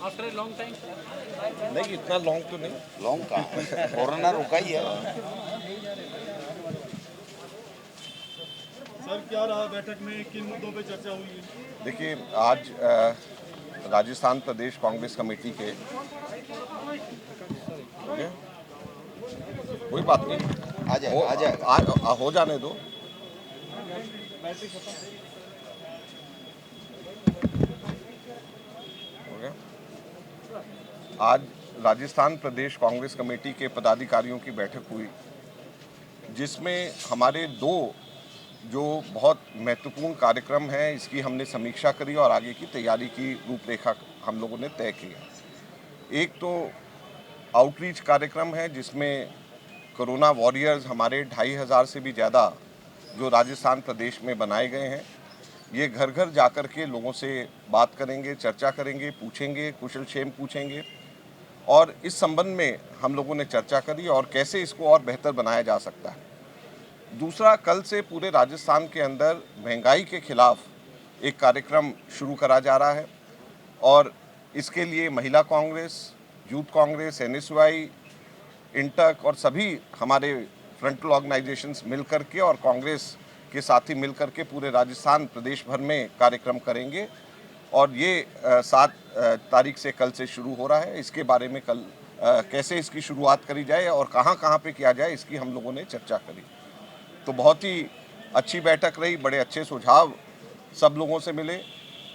After long time नहीं, इतना long तो नहीं। लॉन्ग का कोरोना रुका ही है। सर, क्या रहा बैठक में, किन मुद्दों पे चर्चा हुई है? देखिए, आज राजस्थान प्रदेश कांग्रेस कमेटी के कोई बात नहीं, आ जाए हो जाने दो। हो गया। आज राजस्थान प्रदेश कांग्रेस कमेटी के पदाधिकारियों की बैठक हुई, जिसमें हमारे दो जो बहुत महत्वपूर्ण कार्यक्रम हैं, इसकी हमने समीक्षा करी और आगे की तैयारी की रूपरेखा हम लोगों ने तय की है। एक तो आउटरीच कार्यक्रम है, जिसमें कोरोना वॉरियर्स हमारे 2500 से भी ज़्यादा जो राजस्थान प्रदेश में बनाए गए हैं, ये घर घर जाकर के लोगों से बात करेंगे, चर्चा करेंगे, पूछेंगे, कुशल क्षेम पूछेंगे और इस संबंध में हम लोगों ने चर्चा करी और कैसे इसको और बेहतर बनाया जा सकता है। दूसरा, कल से पूरे राजस्थान के अंदर महंगाई के खिलाफ एक कार्यक्रम शुरू करा जा रहा है और इसके लिए महिला कांग्रेस, यूथ कांग्रेस, NSY, इंटक और सभी हमारे फ्रंटल ऑर्गेनाइजेशंस मिलकर के और कांग्रेस के साथी मिलकर के पूरे राजस्थान प्रदेश भर में कार्यक्रम करेंगे और ये 7 तारीख से कल से शुरू हो रहा है। इसके बारे में कल कैसे इसकी शुरुआत करी जाए और कहाँ पे किया जाए, इसकी हम लोगों ने चर्चा करी। तो बहुत ही अच्छी बैठक रही, बड़े अच्छे सुझाव सब लोगों से मिले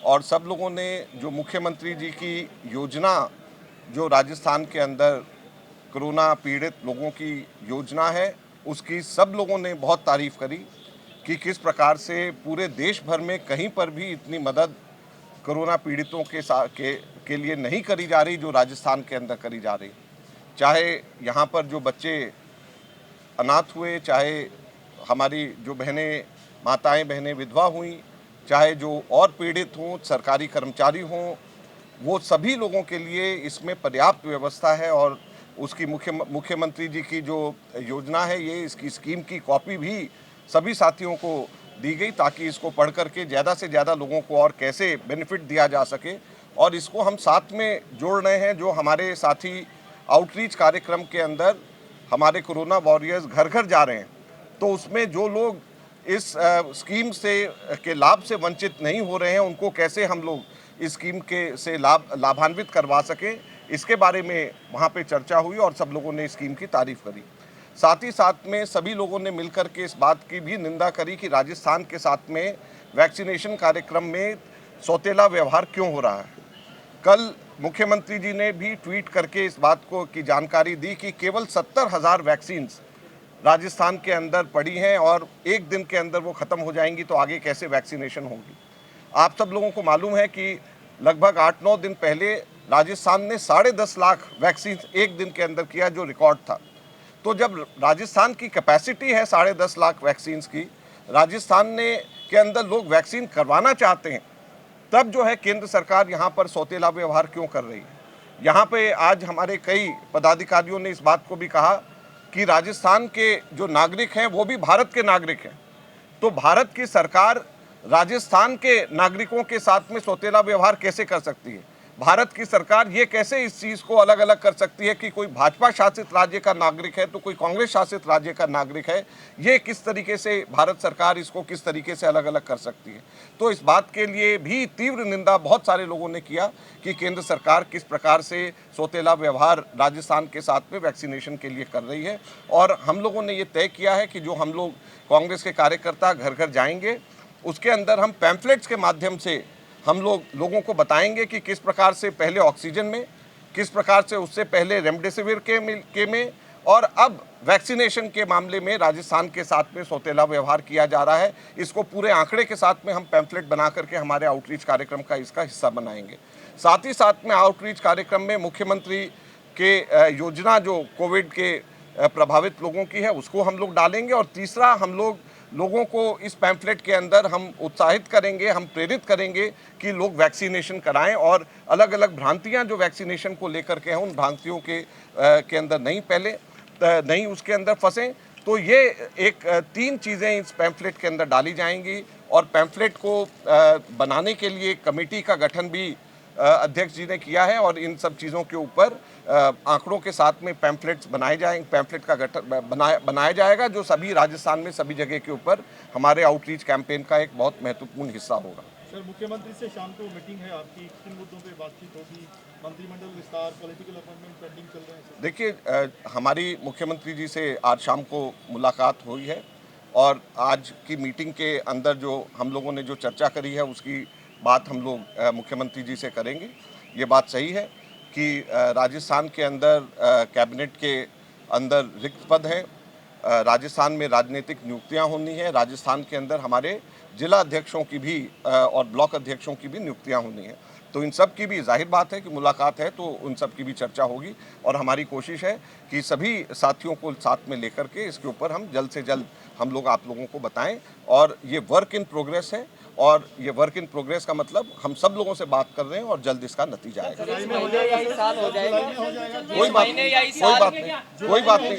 और सब लोगों ने जो मुख्यमंत्री जी की योजना, जो राजस्थान के अंदर कोरोना पीड़ित लोगों की योजना है, उसकी सब लोगों ने बहुत तारीफ़ करी कि किस प्रकार से पूरे देश भर में कहीं पर भी इतनी मदद कोरोना पीड़ितों के लिए नहीं करी जा रही जो राजस्थान के अंदर करी जा रही। चाहे यहाँ पर जो बच्चे अनाथ हुए, चाहे हमारी जो माताएं बहनें विधवा हुई, चाहे जो और पीड़ित हों, सरकारी कर्मचारी हों, वो सभी लोगों के लिए इसमें पर्याप्त व्यवस्था है और उसकी मुख्यमंत्री जी की जो योजना है, ये इसकी स्कीम की कॉपी भी सभी साथियों को दी गई ताकि इसको पढ़ करके ज़्यादा से ज़्यादा लोगों को और कैसे बेनिफिट दिया जा सके। और इसको हम साथ में जोड़ रहे हैं, जो हमारे साथी आउटरीच कार्यक्रम के अंदर हमारे कोरोना वॉरियर्स घर घर जा रहे हैं, तो उसमें जो लोग इस स्कीम के लाभ से वंचित नहीं हो रहे हैं, उनको कैसे हम लोग इस स्कीम से लाभान्वित करवा सकें, इसके बारे में वहाँ पे चर्चा हुई और सब लोगों ने इस स्कीम की तारीफ़ करी। साथ ही साथ में सभी लोगों ने मिलकर के इस बात की भी निंदा करी कि राजस्थान के साथ में वैक्सीनेशन कार्यक्रम में सौतेला व्यवहार क्यों हो रहा है। कल मुख्यमंत्री जी ने भी ट्वीट करके इस बात की जानकारी दी कि केवल 70,000 वैक्सीन्स राजस्थान के अंदर पड़ी हैं और एक दिन के अंदर वो ख़त्म हो जाएंगी, तो आगे कैसे वैक्सीनेशन होगी। आप सब लोगों को मालूम है कि लगभग 8-9 दिन पहले राजस्थान ने 10.5 लाख वैक्सीन एक दिन के अंदर किया, जो रिकॉर्ड था। तो जब राजस्थान की कैपेसिटी है 10.5 लाख वैक्सीन्स की, राजस्थान के अंदर लोग वैक्सीन करवाना चाहते हैं, तब जो है केंद्र सरकार यहाँ पर सौतेला व्यवहार क्यों कर रही है। यहाँ पे आज हमारे कई पदाधिकारियों ने इस बात को भी कहा कि राजस्थान के जो नागरिक हैं वो भी भारत के नागरिक हैं, तो भारत की सरकार राजस्थान के नागरिकों के साथ में सौतेला व्यवहार कैसे कर सकती है। भारत की सरकार ये कैसे इस चीज़ को अलग अलग कर सकती है कि कोई भाजपा शासित राज्य का नागरिक है तो कोई कांग्रेस शासित राज्य का नागरिक है। ये किस तरीके से भारत सरकार इसको किस तरीके से अलग अलग कर सकती है। तो इस बात के लिए भी तीव्र निंदा बहुत सारे लोगों ने किया कि केंद्र सरकार किस प्रकार से सौतेला व्यवहार राजस्थान के साथ में वैक्सीनेशन के लिए कर रही है। और हम लोगों ने ये तय किया है कि जो हम लोग कांग्रेस के कार्यकर्ता घर घर जाएंगे, उसके अंदर हम पैम्फलेट्स के माध्यम से हम लोगों को बताएंगे कि किस प्रकार से पहले ऑक्सीजन में, किस प्रकार से उससे पहले रेमडेसिविर के में और अब वैक्सीनेशन के मामले में राजस्थान के साथ में सौतेला व्यवहार किया जा रहा है। इसको पूरे आंकड़े के साथ में हम पैम्फलेट बना करके हमारे आउटरीच कार्यक्रम का इसका हिस्सा बनाएंगे। साथ ही साथ में आउटरीच कार्यक्रम में मुख्यमंत्री के योजना जो कोविड के प्रभावित लोगों की है, उसको हम लोग डालेंगे। और तीसरा, हम लोगों को इस पैम्फलेट के अंदर हम उत्साहित करेंगे, हम प्रेरित करेंगे कि लोग वैक्सीनेशन कराएं और अलग अलग भ्रांतियां जो वैक्सीनेशन को लेकर के हैं, उन भ्रांतियों के अंदर नहीं उसके अंदर फंसें। तो ये 3 चीज़ें इस पैम्फलेट के अंदर डाली जाएंगी। और पैम्फलेट को बनाने के लिए कमेटी का गठन भी अध्यक्ष जी ने किया है और इन सब चीज़ों के ऊपर आंकड़ों के साथ में पैम्फलेट्स बनाए जाएंगे, पैम्फलेट का गठन बनाया जाएगा जो सभी राजस्थान में सभी जगह के ऊपर हमारे आउटरीच कैंपेन का एक बहुत महत्वपूर्ण हिस्सा होगा। सर, मुख्यमंत्री से शाम को मीटिंग है आपकी, किन मुद्दों पे बातचीत होगी? मंत्रिमंडल विस्तार, पॉलिटिकल अपॉइंटमेंट पेंडिंग चल रहे हैं सर? देखिए, हमारी मुख्यमंत्री जी से आज शाम को मुलाकात हुई है और आज की मीटिंग के अंदर जो हम लोगों ने जो चर्चा करी है उसकी बात हम लोग मुख्यमंत्री जी से करेंगे। ये बात सही है कि राजस्थान के अंदर कैबिनेट के अंदर रिक्त पद है, राजस्थान में राजनीतिक नियुक्तियां होनी है, राजस्थान के अंदर हमारे जिला अध्यक्षों की भी और ब्लॉक अध्यक्षों की भी नियुक्तियां होनी है। तो इन सब की भी जाहिर बात है कि मुलाकात है तो उन सब की भी चर्चा होगी और हमारी कोशिश है कि सभी साथियों को साथ में लेकर के इसके ऊपर हम जल्द से जल्द हम लोग आप लोगों को बताएं। और ये वर्क इन प्रोग्रेस है और ये वर्क इन प्रोग्रेस का मतलब हम सब लोगों से बात कर रहे हैं और जल्द इसका नतीजा आएगा। कोई बात नहीं।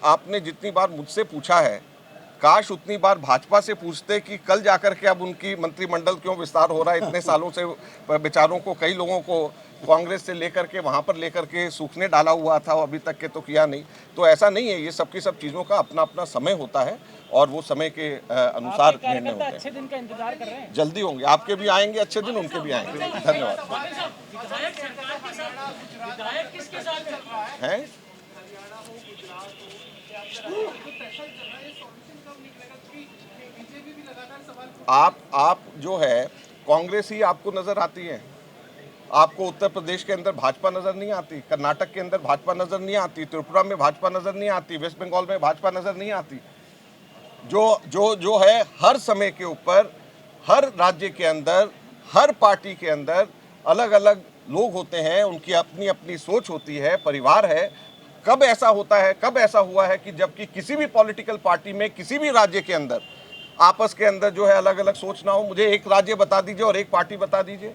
आपने जितनी बार मुझसे पूछा है, काश उतनी बार भाजपा से पूछते कि कल जाकर के अब उनकी मंत्रिमंडल क्यों विस्तार हो रहा है। इतने सालों से बेचारों को, कई लोगों को कांग्रेस से लेकर के वहाँ पर लेकर के सूखने डाला हुआ था, अभी तक के तो किया नहीं। तो ऐसा नहीं है, ये सब की सब चीज़ों का अपना अपना समय होता है और वो समय के अनुसार निर्णय होते हैं। अच्छे दिन का इंतजार कर रहे हैं, जल्दी होंगे, आपके भी आएंगे अच्छे दिन, उनके भी आएंगे। धन्यवाद। हैं आप जो है कांग्रेस ही आपको नजर आती है। आपको उत्तर प्रदेश के अंदर भाजपा नजर नहीं आती, कर्नाटक के अंदर भाजपा नजर नहीं आती, त्रिपुरा में भाजपा नजर नहीं आती, वेस्ट बंगाल में भाजपा नजर नहीं आती। जो है हर समय के ऊपर, हर राज्य के अंदर, हर पार्टी के अंदर अलग अलग लोग होते हैं, उनकी अपनी अपनी सोच होती है, परिवार है। कब ऐसा होता है, कब ऐसा हुआ है कि जबकि किसी भी पॉलिटिकल पार्टी में किसी भी राज्य के अंदर आपस के अंदर जो है अलग अलग सोच ना हो? मुझे एक राज्य बता दीजिए और एक पार्टी बता दीजिए,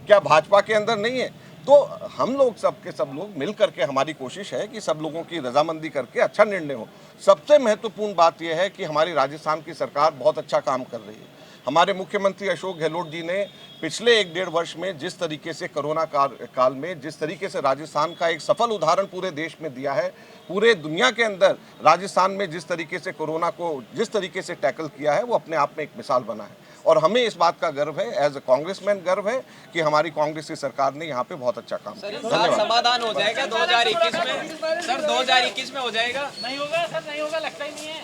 क्या भाजपा के अंदर नहीं है? तो हम लोग सब के सब लोग मिल करके, हमारी कोशिश है कि सब लोगों की रजामंदी करके अच्छा निर्णय हो। सबसे महत्वपूर्ण बात यह है कि हमारी राजस्थान की सरकार बहुत अच्छा काम कर रही है। हमारे मुख्यमंत्री अशोक गहलोत जी ने पिछले 1-1.5 वर्ष में जिस तरीके से कोरोना काल में जिस तरीके से राजस्थान का एक सफल उदाहरण पूरे देश में दिया है, पूरे दुनिया के अंदर राजस्थान में जिस तरीके से कोरोना को जिस तरीके से टैकल किया है, वो अपने आप में एक मिसाल बना है। और हमें इस बात का गर्व है, एज ए कांग्रेसमैन गर्व है कि हमारी कांग्रेस की सरकार ने यहाँ पे बहुत अच्छा काम किया। धन्यवाद। समाधान हो जाएगा 2021 में? सर 2021 में हो जाएगा? नहीं होगा सर, नहीं होगा, लगता ही नहीं है।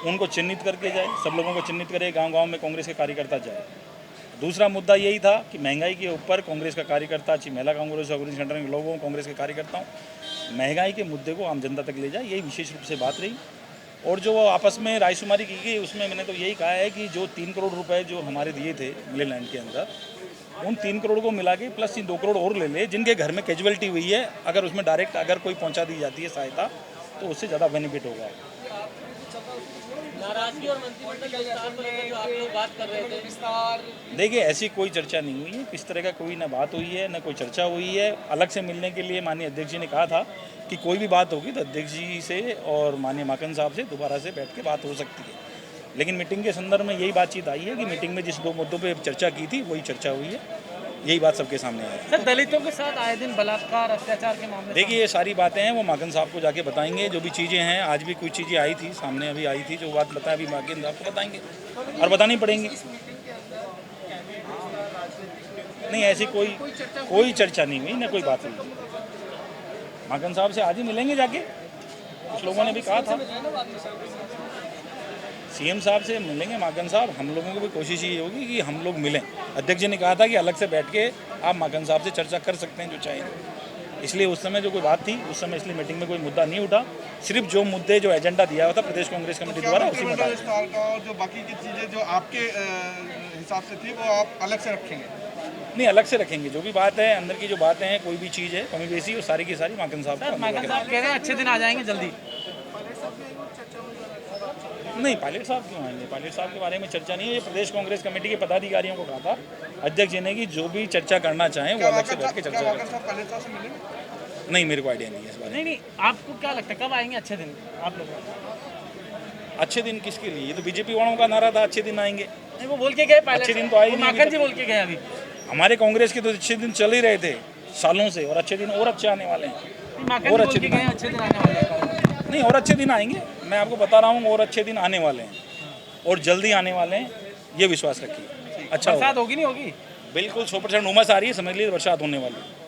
उनको चिन्हित करके जाए, सब लोगों को चिन्हित करे, गांव-गांव में कांग्रेस के कार्यकर्ता जाए। दूसरा मुद्दा यही था कि महंगाई के ऊपर कांग्रेस का कार्यकर्ता, महिला कांग्रेस ऑर्गेनाइजेशन संगठन के लोगों, कांग्रेस के कार्यकर्ताओं, महंगाई के मुद्दे को आम जनता तक ले जाए, यही विशेष रूप से बात रही। और जो आपस में रायशुमारी की गई, उसमें मैंने तो यही कहा है कि जो 3 करोड़ रुपए जो हमारे दिए थे मिलेलैंड के अंदर, उन 3 करोड़ को मिला के प्लस 2 करोड़ और ले ले, जिनके घर में कैजुअलिटी हुई है, अगर उसमें डायरेक्ट अगर कोई पहुंचा दी जाती है सहायता, तो उससे ज़्यादा बेनिफिट होगा। नाराजगी और मंत्रिमंडल विस्तार को लेकर जो आप लोग बात कर रहे थे, विस्तार, देखिए ऐसी कोई चर्चा नहीं हुई है, किस तरह का कोई ना बात हुई है, ना कोई चर्चा हुई है। अलग से मिलने के लिए माननीय अध्यक्ष जी ने कहा था कि कोई भी बात होगी तो अध्यक्ष जी से और माननीय माकन साहब से दोबारा से बैठ के बात हो सकती है। लेकिन मीटिंग के संदर्भ में यही बातचीत आई है कि मीटिंग में जिस 2 मुद्दों पे चर्चा की थी वही चर्चा हुई है, यही बात सबके सामने आई है। सर, दलितों के साथ आए दिन बलात्कार, अत्याचार के मामले, देखिए ये सारी बातें हैं, वो माकन साहब को जाके बताएंगे। जो भी चीज़ें हैं, आज भी कुछ चीज़ें आई थी सामने, अभी आई थी, जो बात बताया अभी माकन साहब को बताएंगे और बतानी पड़ेंगी। नहीं, ऐसी कोई चर्चा नहीं हुई, ना कोई बात हुई। माकन साहब से आज ही मिलेंगे जाके, कुछ लोगों ने भी कहा था सीएम साहब से मिलेंगे माकन साहब। हम लोगों की भी कोशिश ये होगी कि हम लोग मिलें। अध्यक्ष जी ने कहा था कि अलग से बैठ के आप माकन साहब से चर्चा कर सकते हैं जो चाहें। इसलिए उस समय जो कोई बात थी, उस समय इसलिए मीटिंग में कोई मुद्दा नहीं उठा। सिर्फ जो मुद्दे, जो एजेंडा दिया हुआ था प्रदेश कांग्रेस कमेटी द्वारा, उसी में और जो बाकी की चीज़ें जो आपके हिसाब से थी वो आप अलग से रखेंगे? नहीं, अलग से रखेंगे। जो भी बात है, अंदर की जो बातें हैं, कोई भी चीज़ है कमी बेसी, वो सारी की सारी माकन साहब को। माकन साहब कह रहे हैं अच्छे दिन आ जाएंगे जल्दी। नहीं, पायलट साहब क्यों आएंगे? पायलट साहब के बारे में चर्चा नहीं है। ये प्रदेश कांग्रेस कमेटी के पदाधिकारियों को कहा था अध्यक्ष जी ने कि जो भी चर्चा करना चाहें वो अलग से बैठ के चर्चा करें। नहीं, मेरे को आइडिया नहीं है इस बारे में। नहीं नहीं, आपको क्या लगता है कब आएंगे अच्छे दिन आप लोगों को? अच्छे दिन किसके लिए? ये तो बीजेपी वालों का नारा था, अच्छे दिन आएंगे। नहीं, वो बोल के गए पहले अच्छे से। दिन तो आए ही वो नहीं अभी माखन तक। जी बोल के गए अभी। हमारे कांग्रेस के तो अच्छे दिन चल ही रहे थे सालों से, और अच्छे दिन और अच्छे आने वाले हैं। नहीं, माखन और जी अच्छे बोल के दिन गए अच्छे दिन आने वाले हैं। नहीं, और अच्छे दिन आएंगे, मैं आपको बता रहा हूँ, और अच्छे दिन आने वाले हैं और जल्दी आने वाले हैं, ये विश्वास रखिए। अच्छा बरसात होगा। होगी नहीं होगी? बिल्कुल 100% उमस आ रही है, समझ लीजिए बरसात होने वाली है।